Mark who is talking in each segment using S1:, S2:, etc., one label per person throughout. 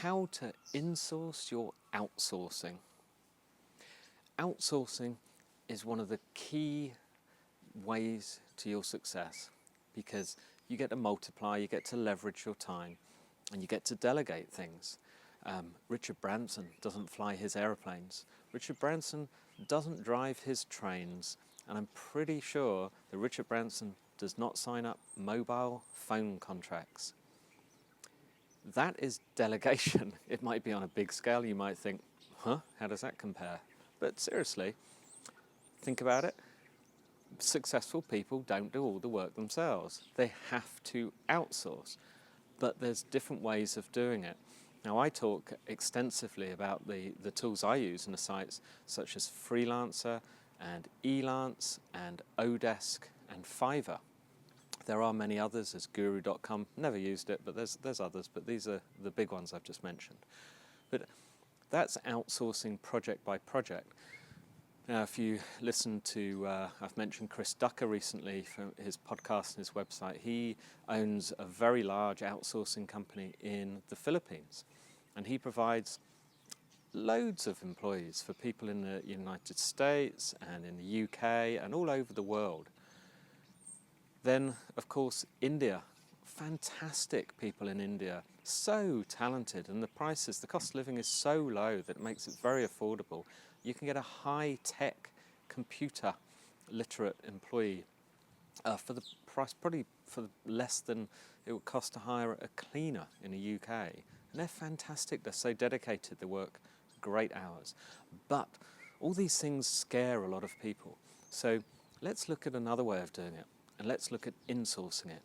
S1: how to insource your outsourcing. Outsourcing is one of the key ways to your success because you get to multiply, you get to leverage your time, and you get to delegate things. Richard Branson doesn't fly his aeroplanes. Richard Branson doesn't drive his trains. And I'm pretty sure that Richard Branson does not sign up mobile phone contracts. That is delegation. It might be on a big scale. You might think, huh, how does that compare? But seriously, think about it. Successful people don't do all the work themselves. They have to outsource. But there's different ways of doing it. Now, I talk extensively about the tools I use in the sites such as Freelancer and Elance and Odesk and Fiverr. There are many others. There's Guru.com. Never used it, but there's others. But these are the big ones I've just mentioned. But that's outsourcing project by project. Now, if you listen to, I've mentioned Chris Ducker recently from his podcast and his website. He owns a very large outsourcing company in the Philippines, and he provides loads of employees for people in the United States and in the UK and all over the world. Then, of course, India. Fantastic people in India. So talented, and the cost of living is so low that it makes it very affordable. You can get a high-tech, computer literate employee for the price, probably for less than it would cost to hire a cleaner in the UK. And they're fantastic. They're so dedicated. They work great hours. But all these things scare a lot of people. So let's look at another way of doing it, and let's look at insourcing it.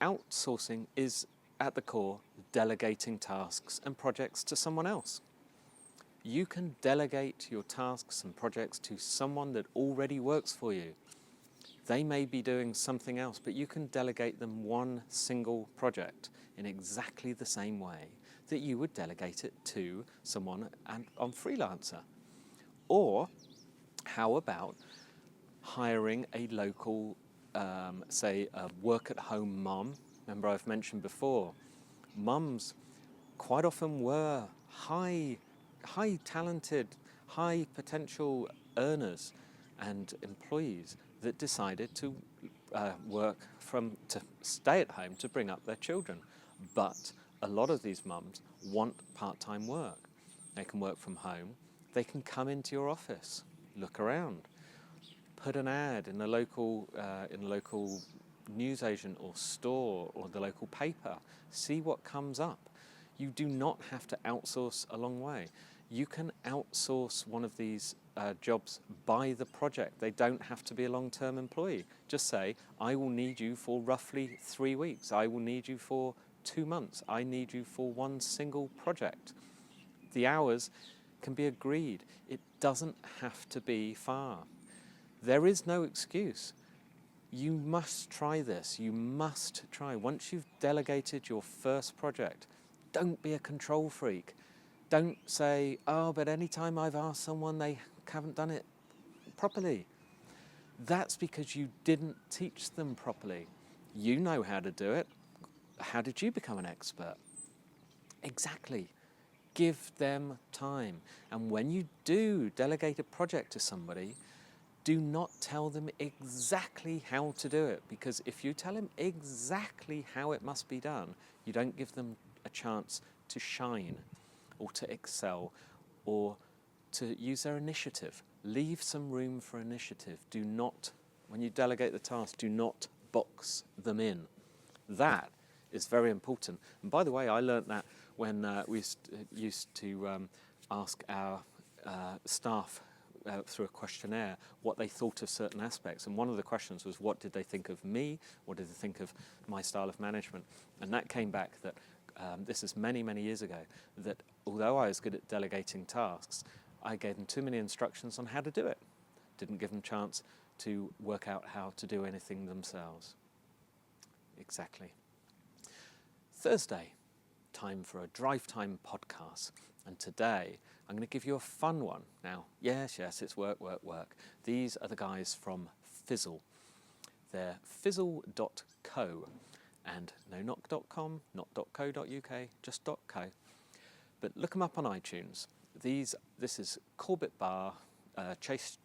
S1: Outsourcing is, at the core, delegating tasks and projects to someone else. You can delegate your tasks and projects to someone that already works for you. They may be doing something else, but you can delegate them one single project in exactly the same way that you would delegate it to someone on Freelancer. Or how about hiring a local, say, a work-at-home mum? Remember, I've mentioned before, mums quite often were high talented, high potential earners and employees that decided to to stay at home to bring up their children. But a lot of these mums want part-time work. They can work from home. They can come into your office, look around, put an ad in the local newsagent or store or the local paper. See what comes up. You do not have to outsource a long way. You can outsource one of these jobs by the project. They don't have to be a long-term employee. Just say, I will need you for roughly 3 weeks. I will need you for 2 months. I need you for one single project. The hours can be agreed. It doesn't have to be far. There is no excuse. You must try this. You must try. Once you've delegated your first project, don't be a control freak. Don't say, oh, but any time I've asked someone, they haven't done it properly. That's because you didn't teach them properly. You know how to do it. How did you become an expert? Exactly. Give them time. And when you do delegate a project to somebody, do not tell them exactly how to do it, because if you tell them exactly how it must be done, you don't give them a chance to shine or to excel or to use their initiative. Leave some room for initiative. Do not, when you delegate the task, do not box them in. That is very important. And by the way, I learned that when we used to ask our staff through a questionnaire what they thought of certain aspects. And one of the questions was, what did they think of me? What did they think of my style of management? And that came back that, this is many, many years ago, that although I was good at delegating tasks, I gave them too many instructions on how to do it. Didn't give them a chance to work out how to do anything themselves. Exactly. Thursday, time for a Drive Time podcast. And today, I'm going to give you a fun one. Now, yes, it's work. These are the guys from Fizzle. They're fizzle.co. and no, not.com, not .co.uk, just .co. But look them up on iTunes. This is Corbett Barr, Chase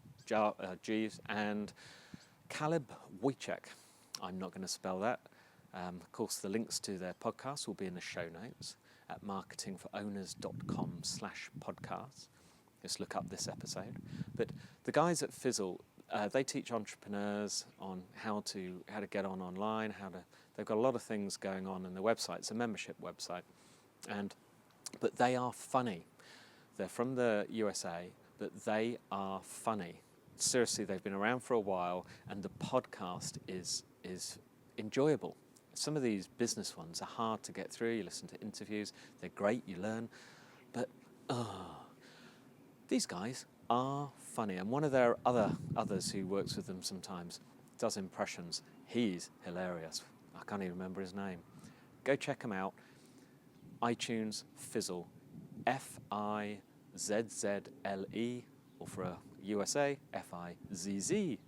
S1: Jeeves, and Caleb Wojcik. I'm not going to spell that. Of course, the links to their podcast will be in the show notes at marketingforowners.com/podcast. Just look up this episode. But the guys at Fizzle, they teach entrepreneurs on how to get on online. They've got a lot of things going on in the website. It's a membership website, but they are funny. They're from the USA, but they are funny. Seriously, they've been around for a while, and the podcast is enjoyable. Some of these business ones are hard to get through. You listen to interviews, they're great, you learn, but these guys are funny. And one of their others who works with them sometimes does impressions. He's hilarious. I can't even remember his name. Go check him out. iTunes, Fizzle, Fizzle, or for a USA, Fizzle.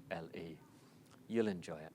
S1: You'll enjoy it.